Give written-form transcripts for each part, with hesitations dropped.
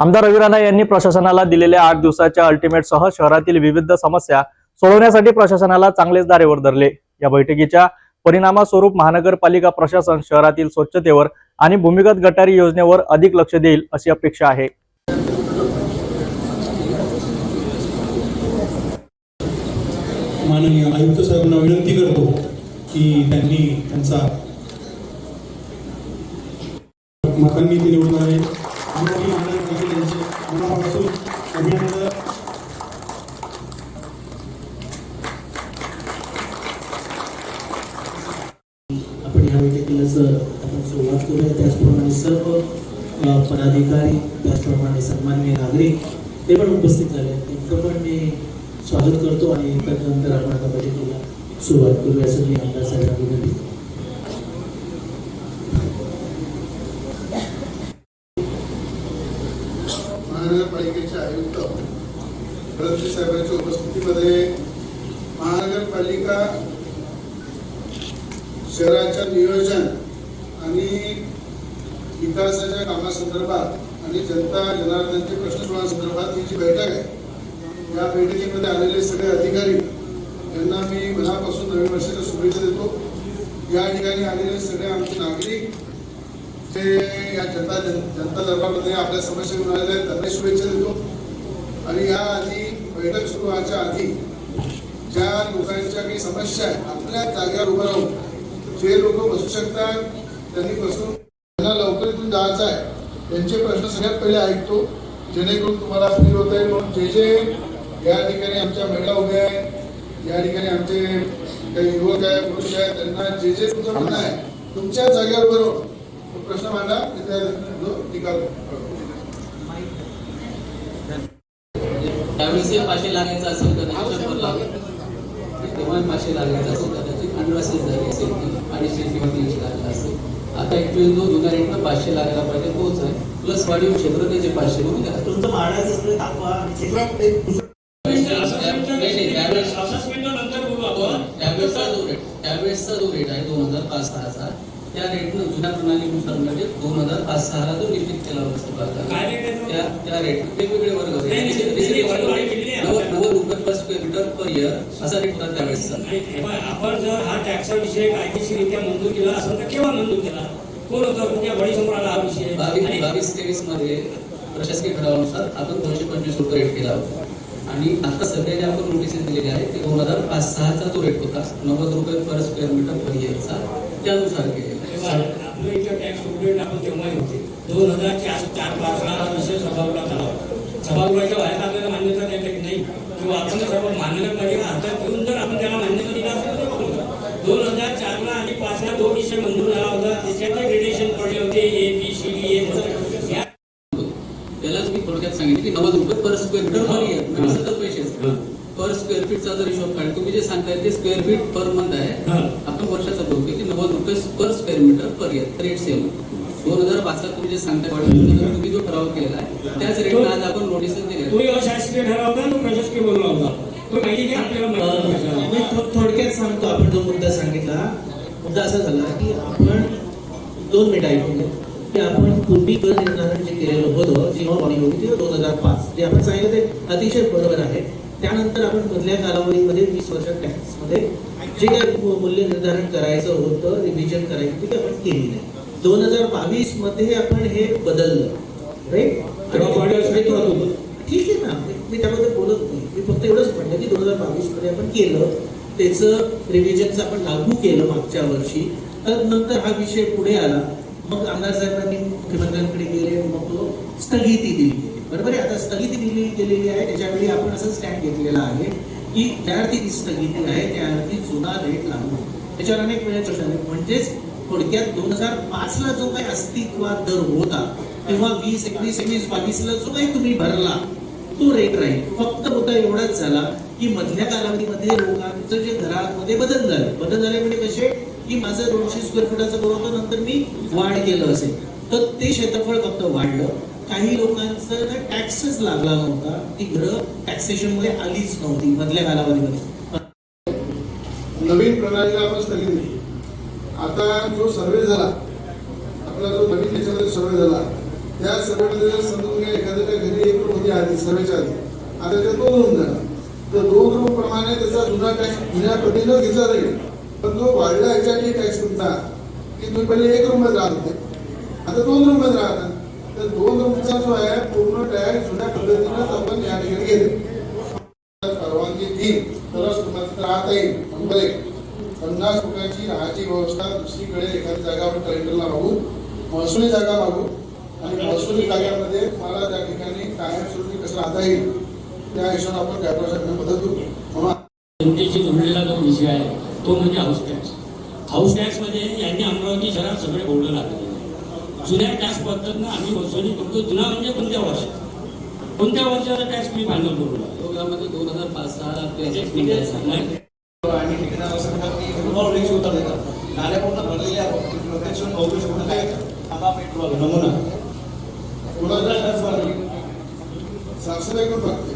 आमदार रवी राणा यांनी प्रशासनाला दिलेल्या 8 दिवसाच्या अल्टिमेटसह शहरातील विविध समस्या सोडवण्यासाठी प्रशासनाला चांगलेच दारेवर धरले। या बैठकीच्या परिणामस्वरूप महानगरपालिका प्रशासन शहरातील स्वच्छतेवर आणि भूमिगत गटारी योजनेवर अधिक लक्ष देईल अशी अपेक्षा आहे। माननीय आयुक्त साहेबांना विनंती करतो की त्यांनी त्यांचा मतांनी ते निवडून आले मनापासून अभिनंदन। आपण या बैठकीला आपण सुरुवात करूया। त्याचप्रमाणे सर्व पदाधिकारी त्याचप्रमाणे सन्माननीय नागरिक ते पण उपस्थित झाले, त्यांचं पण मी स्वागत करतो आणि त्यानंतर आपण आता बैठकीला सुरुवात करूया असं मी आमदार साहेबांना विनंती करतो। महानगरपालिकेचे आयुक्त फडणवीस साहेबांच्या उपस्थितीमध्ये महानगरपालिका शहराच्या नियोजन आणि विकासाच्या कामासंदर्भात आणि जनता जनार्दनांचे प्रश्न सोडवण्यासंदर्भात ही जी बैठक आहे, या बैठकीमध्ये आलेले सगळे अधिकारी यांना मी मनापासून नवीन वर्षाच्या शुभेच्छा देतो। या ठिकाणी आलेले सगळे आमचे नागरिक जे या जनता दरबारमध्ये आपल्या समस्या घेऊन आलेले आहेत त्यांना शुभेच्छा देतो। आणि या आधी बैठक सुरू व्हायच्या आधी ज्या लोकांच्या काही समस्या आहेत, आपल्या जागेवर उभं राहून जे लोक बसू शकतात त्यांनी बसून त्यांना लवकर इथून जायचं आहे त्यांचे प्रश्न सगळ्यात पहिले ऐकतो, जेणेकरून तुम्हाला फ्री होता येईल। म्हणून जे जे या ठिकाणी आमच्या महिला उभ्या आहेत, या ठिकाणी आमचे काही युवक आहे, पुरुष आहे, त्यांना जे जे तुमचं म्हणणं आहे तुमच्या जागेवर बरोबर प्रश्न मांडा, निकाल त्यावेळेस पाचशे लागायचं असेल तर 100 लागेल, तेव्हा 500 लागायचं असेल कदाचित अंडरसेस झाली असेल की 250 किंवा 300 लागला असेल। आता ऍक्च्युअली जो जुना रेट 500 लागायला पाहिजे तोच आहे, प्लस वाढीव क्षेत्र त्याचे 500 म्हणून द्या। तुमचं माडायचं असलं दाखवा त्यावेळेसचा जो रेट आहे 2005-6चा, त्या रेटनं जुन्या प्रणालीनुसार म्हणजे 2005-6ला जो निश्चित केला होता त्या रेट वेगवेगळे वर्ग होते। 90 रुपये per square metre per year असा रेट होता त्यावेळेसचा। आपण जर हा टॅक्सचा विषय कायदेशीररित्या मंजूर केला असेल तर केव्हा मंजूर केला, कोण होतं म्हणजे वडी संपला हा विषय? 22-23 मध्ये प्रशासकीय ठरावानुसार आपण 225 रुपये रेट केला होता आणि आता सध्या जे आपण नोटिसेस दिलेले आहेत ते 2005-6चा जो रेट होता 90 रुपये पर स्क्वेअर मीटर पर इयरचा त्यानुसार केलेला आहे। आपलं इथं टॅक्स स्टुडंट आपण तेव्हाही होते 2004-5ला हा विषय सभागृहात आला होता। सभागृहाच्या बाहेर आपल्याला मान्यता द्यायला की नाही किंवा आपण सर्व मान्यतापालिका हातात घेऊन जर आपण त्याला मान्यता दिला असेल तर होतं। 2004ला आणि 5ला 2 विषय मंजूर झाला होता, त्याच्यात ग्रेडेशन पडले होते ABCD त्यालाच मी थोडक्यात सांगितलं की 90 रुपये per square metre per year म्हणजे सतत पैसे पर स्क्वेअर फीटचा जर हिशोब काढला तुम्ही जे सांगताय ते स्क्वेअर फीट पर मंथ आहे, आपण वर्षाचा बोलतोय की 90 रुपये per square metre per year rate same. 2005ला तुम्ही जे सांगताय तुम्ही जो ठराव केलेला आहे त्याच रेटला आज आपण नोटिसेस दिले। तुम्ही अशासकीय ठराव होता तो प्रशासकीय बोलला होता, तो माहिती घ्या आपल्याला। थोडक्यात सांगतो, आपण जो मुद्दा सांगितला मुद्दा असा झाला की आपण 2 मिनिट ऐकून की आपण पूर्वी कर निर्धारण जे केलेलं होतं जेव्हा बॉडी होती ते 2005 जे आपण सांगितलं ते अतिशय बरोबर आहे। त्यानंतर आपण मधल्या कालावधीमध्ये 20 वर्ष टॅक्समध्ये जे काही मूल्य निर्धारण करायचं होतं, रिव्हिजन करायचं होतं ते आपण केली नाही। 2022 मध्ये आपण हे बदललं, राईट? ठीक आहे ना, मी त्याबद्दल बोलत नाही, मी फक्त एवढंच म्हटलं की 2022 मध्ये आपण केलं, त्याचं रिव्हिजनचं आपण लागू केलं मागच्या वर्षी, तर नंतर हा विषय पुढे आला। मग आमदार साहेबांनी मुख्यमंत्र्यांकडे गेले, मग तो स्थगिती दिली गेली, बरोबर आहे। आता स्थगिती दिली गेलेली आहे, त्याच्यावेळी आपण असं स्टँड घेतलेला आहे की ज्यार्थी ती स्थगिती आहे त्यार्थी जुना रेट लागू, त्याच्यावर अनेक वेळेस प्रश्न आहेत। म्हणजेच थोडक्यात 2005ला जो काही अस्तित्वात दर होता तेव्हा 20, 21, 22ला जो काही तुम्ही भरला तो रेट राहील। फक्त मुद्दा एवढाच झाला की मधल्या कालावधीमध्ये लोकांचं जे घरामध्ये बदल झाले म्हणजे कसे की माझं 200 स्क्वेअर फुटाचं घर होतं, नंतर मी वाढ केलं असेल तर ते क्षेत्रफळ फक्त वाढलं। काही लोकांचं टॅक्सच लागला नव्हता, ती घरं टॅक्सेशन मध्ये आलीच नव्हती मधल्या कालावधीमध्ये। नवीन प्रणालीला आपण स्थगित दिली। आता जो सर्वे झाला आपला, जो नवीन त्याच्यामध्ये सर्वे झाला, त्या सर्वेमध्ये जर समजून एखाद्या निवडण्याच्या आधी सर्वेच्या आधी आता ते 2 रूम झाला. तर 2 रूम प्रमाणे त्याचा जुना टॅक्स जुन्या पद्धतीनं घेतला जाईल. पण तो वाढला याच्यासाठी टॅक्स तुमचा की तुम्ही पहिले 1 रूममध्ये राहत होते, आता 2 रूममध्ये राहता. तर 2 रूमचा जो आहे पूर्ण टॅक्स जुन्या पद्धतीनं आपण या ठिकाणी घेतो. परवानगी देईल तरच तुम्हाला तिथं राहता येईल. नंबर 1, 50 रुपयाची राहायची व्यवस्था. दुसरीकडे एखादी जागा आपण कलेक्टरला मागू, महसुली जागा मागू आणि महसुली जागेमध्ये मला त्या ठिकाणी कायमस्वरूपी कसं राहता येईल त्या हिशोबाने आपण कॅपॅसिटी मदत करू. म्हणून जनतेशी जोडलेला जो विषय आहे तो म्हणजे हाऊस टॅक्स. हाऊस टॅक्समध्ये यांनी अमरावती शहरात सगळे बोर्ड लागलेले आहे. जुन्या टॅक्स पद्धतीनं आम्ही वसुली करतो. जुना म्हणजे कोणत्या वर्षाचा टॅक्स मी फायनल करू लागलो. प्रोग्राममध्ये 2005-06 ते निघायचं आणि नाल्या पूर्ण भरलेल्या प्रत्यक्ष नमुना साफसफाई करून बघते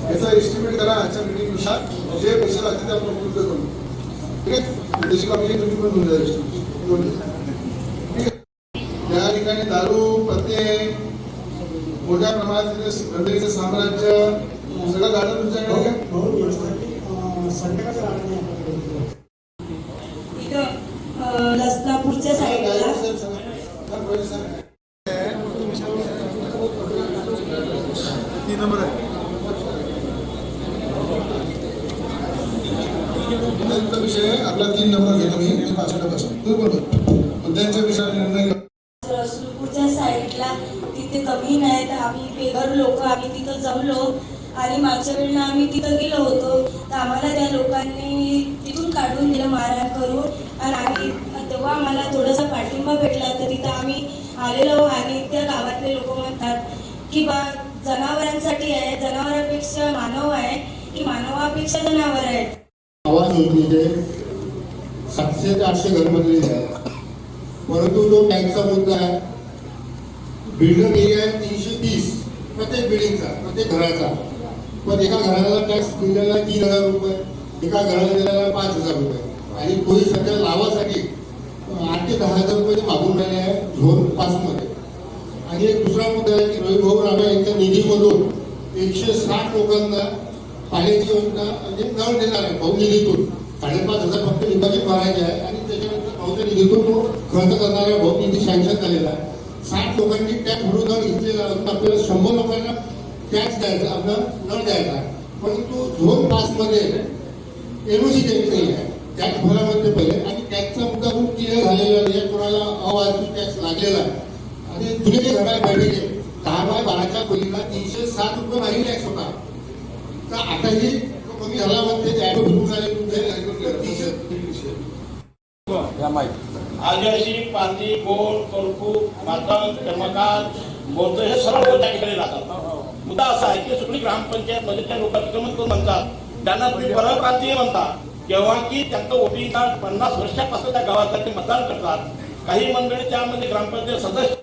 याचा एस्टिमेट करा. आजच्या मिटिंगनुसार जे पैसे लागतील ते आपण उपलब्ध करू. ठीक आहे, त्याची कमी तुम्ही पण घेऊन जा. ठीक आहे, त्या ठिकाणी दारू, पत्ते, मोठ्या प्रमाणात गंदगीचं साम्राज्य सगळं गाडं तुमच्याकडे आहे का? इथं लसनापूरच्या साईडला तीन नंबर आहे. त्यांचा विषय आपला 3 नंबर घेतो मी 5 पासून. तू बोलतो त्यांच्या विषयावर निर्णय घेऊ. लसनापूरच्या साईडला तिथे जमीन आहे. तर आम्ही बेघर लोक आम्ही तिथं जमलो आणि मागच्या वेळेला आम्ही तिथं गेलो होतो. तर आम्हाला त्या लोकांनी तिथून काढून दिलं मारहाण करून. आणि आम्ही तेव्हा आम्हाला थोडासा पाठिंबा भेटला. तर तिथं आम्ही आलेलो आणि त्या गावातले लोक म्हणतात की बा जनावरांसाठी आहे, जनावरांपेक्षा मानव आहे की मानवापेक्षा जनावर आहे. आवाज योजनेचे 700 ते 800 घर बनलेले आहे. परंतु जो टॅक्सचा मुद्दा आहे, बिल्डर एरिया आहे 330 प्रत्येक बिल्डिंगचा, प्रत्येक घराचा. पण एका घराला टॅक्स दिलेला 3000 रुपये, एका घराला दिलेला 5000 रुपये आणि तोही सध्या लावासाठी 8 ते 10,000 रुपये मागून राहिले आहे झोन 5 मध्ये. आणि एक दुसरा मुद्दा आहे की रविभाऊ राणा यांच्या निधीमधून 160 लोकांना पाण्याची योजना म्हणजे नळ देणार आहे. भाऊ निधीतून 5,500 फक्त डिपॉझिट भरायचे आहे आणि त्याच्यानंतर भाऊच्या निधीतून तो खर्च करणाऱ्या भाऊ निधी सँक्शन झालेला आहे. 60 लोकांनी टॅक्स भरून नळ घेतलेला असून आपल्याला 100 लोकांना टॅक्स द्यायचा, आपला नळ द्यायचा. परंतु झोन 5 मध्ये एनओसी देत नाही आहे टॅक्स भरामध्ये पहिले. आणि टॅक्सचा मुद्दा खूप क्लिअर झालेला नाही. कोणाला अवाजवी टॅक्स लागलेला आहे. आणि जुने जे घर आहे बैठके 10 बाय 12च्या खोलीला 307 रुपये माही टॅक्स होता. तर आताही कमी झाला म्हणते त्याने भरून आले तुमचे आदिवासी, पारधी, गोंड, कोरकू, मातंग, चर्मकार, बौद्ध हे सर्व लोक त्या ठिकाणी राहतात. मुद्दा असा आहे की सगळी ग्रामपंचायत मध्ये त्या लोक अतिक्रमण करून म्हणतात त्यांना तुम्ही परप्रांतीय म्हणता, तेव्हा की त्यांचं वोटिंग कार्ड 50 वर्षापासून त्या गावासाठी मतदान करतात. काही मंडळी त्यामध्ये ग्रामपंचायत सदस्य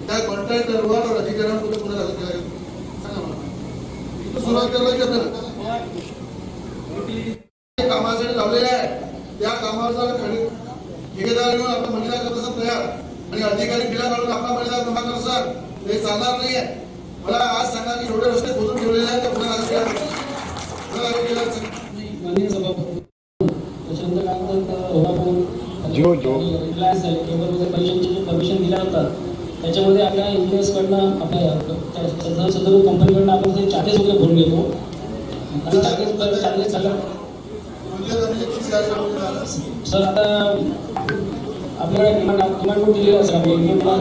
त्या कॉन्ट्रॅक्टरवर अधिकाऱ्यांवर कुठे गुन्हा दाखल केला गेला? सांगा मला. इथं सुरुवात करायला की आपल्याला कामासाठी लावलेले आहे. त्या कामाचा ठेकेदार घेऊन आपला महिला करत असत तयार आणि अधिकारी बिला काढून आपला महिला जमा करत असत. हे चालणार नाहीये. मला आज सांगा की एवढे रस्ते खोदून ठेवलेले आहेत, गुन्हा दाखल केला माननीय सभापती परमिशन दिल्या होतात त्याच्यामध्ये आपल्या इंजिनियर्सकडनं आपल्या सदर कंपनीकडनं आपण चार्जेस वगैरे भरून घेतो. चार्जेस सर आता आपल्याला डिमांड दिलेलं असेल, आपण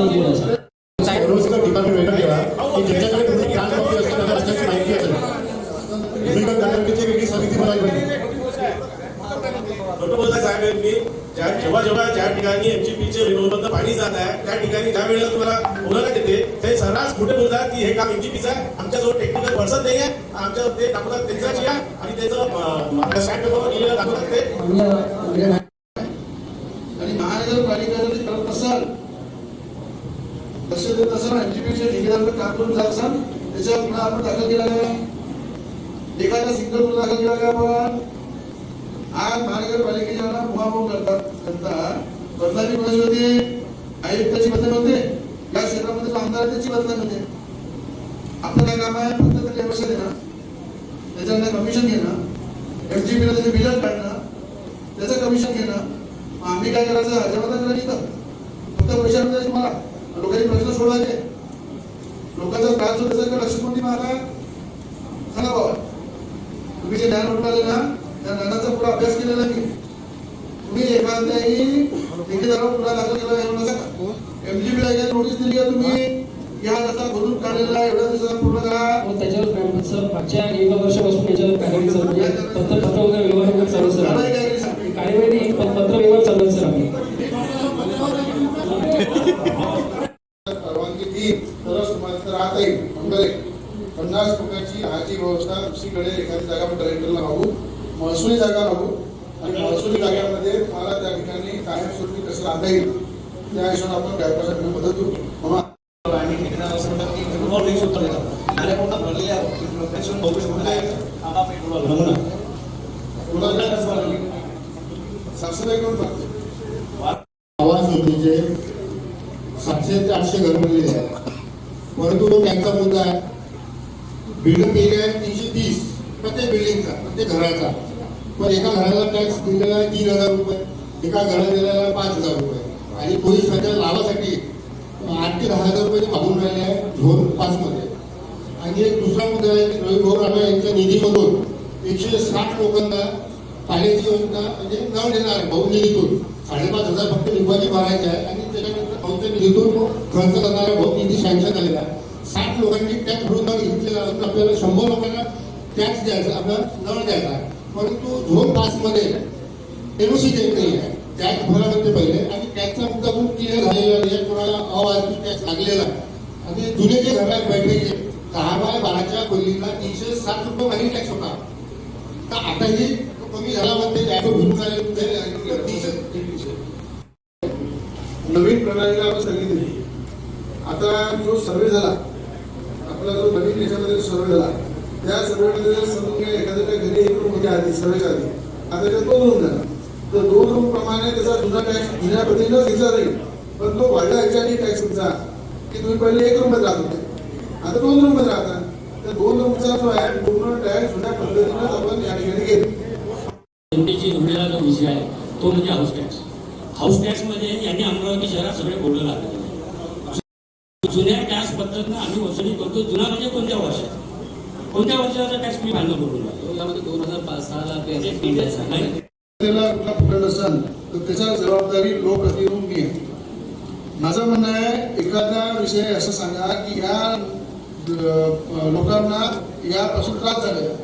दिलेलं असेल. रोजगार डिपार्टमेंट वेगळा ठेवा की ज्याच्याकडे पूर्ण ज्ञान माहिती असेल त्यांना रस्त्याची माहिती असेल. भूमिगत गटारीची वेगळी समिती बनायला पाहिजे. डॉक्टर साहेबांनी जेव्हा ज्या ठिकाणी एमजीपीचे विरोधात पाणी जात आहे त्या ठिकाणी ज्या वेळेला तुम्हाला बोलायला देते ते सर्रास कुठे बोलतात की हे काम एमजीपीचं आहे, आमच्याजवळ टेक्निकल पर्सन नाही आहे, आमच्या ते दाखवतात त्यांचं या आणि त्याचं स्टॅम्प पेपरवर लिहिलेलं दाखवतात ते. आणि महानगरपालिका जर करत असाल लक्ष देत असाल एमजीपीच्या ठेकेदाराकडे काम करून जात असाल त्याच्यावर गुन्हा आपण दाखल केला काय? एखादा सिंगल गुन्हा दाखल केला काय आपण? आज महानगरपालिकेच्या मुहामोह करतात बदलावी कोणाची होते? आयुक्ताची बदली होते. या क्षेत्रामध्ये जो आमदार त्याची बदलावी होते. आपलं काय काम आहे? फक्त त्याचे पैसे देणं, त्याच्यानं कमिशन घेणं, MGP ला त्याचे बिल काढणं, त्याचं कमिशन घेणं. मग आम्ही काय करायचं? अजावता इथं फक्त पैसे द्यायचे तुम्हाला. लोकांचे प्रश्न सोडवायचे, लोकांचा त्रास होत असेल तर लक्ष कोणती मला सांगा बाबा. तुम्ही जे ज्ञान उठवले ना, त्या ज्ञानाचा पुरा अभ्यास केलेला मी. तुम्ही एखाद्याही ठेकेदारावर पुरा दाखल केला एवढं नका. MGP ला एखादी नोटीस दिली आहे, तुम्ही या रस्ता भरून काढलेला एवढ्या दिवसात पूर्ण करा. त्याच्यावर सर मागच्या 1 वर्षापासून याच्यावर कारवाई चालू आहे. पत्र वगैरे व्यवहार वगैरे चालू सर. कारवाई नाही, पत्र व्यवहार चालू आहे सर. आम्ही परवानगी दिली तरच तुम्हाला तिथं राहता येईल. नंबर 1, 50 फुटाची हाची व्यवस्था दुसरीकडे एखादी जागा आपण कलेक्टरला मागू, महसुली जागा मागू आणि महसुली जागेमध्ये तुम्हाला त्या ठिकाणी कायमस्वरूपी कसं राहता येईल त्या हिशोबाने आपण गायकवाड मदत करू. मामा आणि ठेकेदार असं म्हणतात की पेट्रोल रेट होतं येतात नाल्या पूर्ण भरलेल्या लोकेशन बघू शकतो काय आम्हा पेट्रोल नमुना तुला कसं वाटलं? साफसफाई करून टाकतो. आवाज योजनेचे 700 ते 800 घर बनलेले आहेत, परंतु तो त्यांचा मुद्दा आहे. बिल्डिंग एरिया आहे 330 प्रत्येक बिल्डिंगचा, प्रत्येक घराचा. पण एका घराला टॅक्स दिलेला आहे 3000 रुपये, एका घराला दिलेला आहे 5000 रुपये. आणि पोलीस सध्या लावासाठी 8 ते 10,000 रुपये मागून राहिले आहे झोन 5 मध्ये. आणि एक दुसरा मुद्दा आहे की रवी भाऊ राणा यांच्या निधीमधून 160 लोकांना पाण्याची योजना म्हणजे न देणार आहे भाऊ निधीतून. 5,500 फक्त डिपॉझिट भरायचे आहे आणि त्याच्यानंतर भाऊच्या निधीतून खर्च करणारा भाऊ निधी सँक्शन झालेला आहे. 60 लोकांनी टॅक्स भरून न घेतलेला, आपल्याला 100 लोकांना टॅक्स द्यायचा, आपल्याला न द्यायचा. परंतु झोन 5 मध्ये NOC देत नाही आहे. टॅक्स भरा म्हणते पहिले आणि टॅक्सचा मुद्दा खूप क्लिअर झालेला आहे. कोणाला अवाजवी टॅक्स लागलेला आहे. आणि जुने जे घर आहेत बैठकीचे 10 बाय 12च्या खोलीला 360 रुपये महिने टॅक्स होता. तर आताही कमी झाला म्हणते टॅक्स भरून आले. नवीन प्रणालीला आपण सगळी दिली. आता जो सर्वे झाला, आपला जो नवीन याच्यामध्ये सर्वे झाला, त्या सर्वेमध्ये समजून एखाद्या घरी 1 रूम होती आधी सर्वेच्या आधी, आता त्याच्यात 2 रूम झाला. तर 2 रूम प्रमाणे त्याचा जुना टॅक्स जुन्या पद्धतीनं घेतला जाईल. पण तो वाढला याच्यासाठी टॅक्स तुमचा की तुम्ही पहिले 1 रूम मध्ये राहत होते, आता 2 रूम मध्ये राहता. तर 2 रूमचा जो आहे पूर्ण टॅक्स जुन्या पद्धतीनं आपण या ठिकाणी घेतो. जनतेची जोडलेला जो विषय आहे तो म्हणजे हाऊस टॅक्स. हाऊस टॅक्समध्ये यांनी अमरावती शहरात सगळे बोर्ड लागले. जुन्या टॅक्स पद्धतीनं आम्ही वसुली करतो. जुना म्हणजे कोणत्या वर्षात, कोणत्या वर्षाचा टॅक्स मी बांधणं करून लागतो. यामध्ये 2005-6 ला ते त्याला कुठला फुटत असेल तर त्याच्या जबाबदारी लोकप्रतिनिधी मी आहे. माझं म्हणणं आहे एखादा विषय असं सांगा की या लोकांना यापासून त्रास झालेला